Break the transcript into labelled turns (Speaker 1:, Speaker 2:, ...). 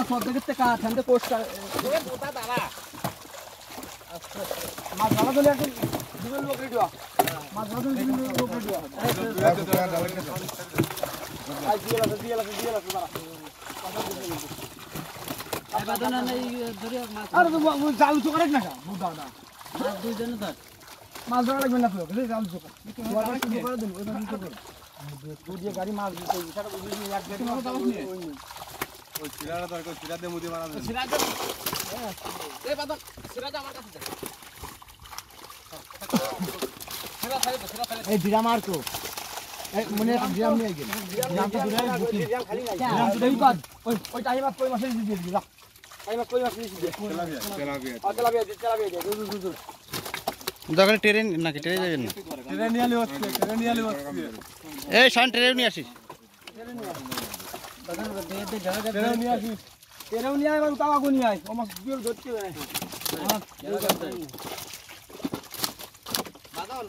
Speaker 1: সব দেখতে কাজ ঠান্ডা কোস্ট মাছ ভালো চলে এখন দুটো লোক রেডি হওয়া মাছ ভালো চলে লোক রেডি হওয়া জাল চোখা রাখ না মাছ দুইজনে ধর মাছ ধরা লাগবে না তো জাল চোখা গাড়ি মাছ এই বিরাম আর তো মনে বিরাম নিয়ে গেল ওই টাইম মাছ কই মাছের দিয়ে দিলা টাইম মাছ কই মাছ দিয়ে দিলা তেলাপিয়া
Speaker 2: দোকানে ট্রেন নাকি ট্রেনে যাবেন না
Speaker 1: ট্রেন নিয়ে হচ্ছে
Speaker 2: এই শান ট্রেনে নিয়ে আসিস
Speaker 1: ট্রেন নিয়ে আয় তাও আগুন নিয়ে আয় ও মাছ দিয়ে ধরতে হবে বাদন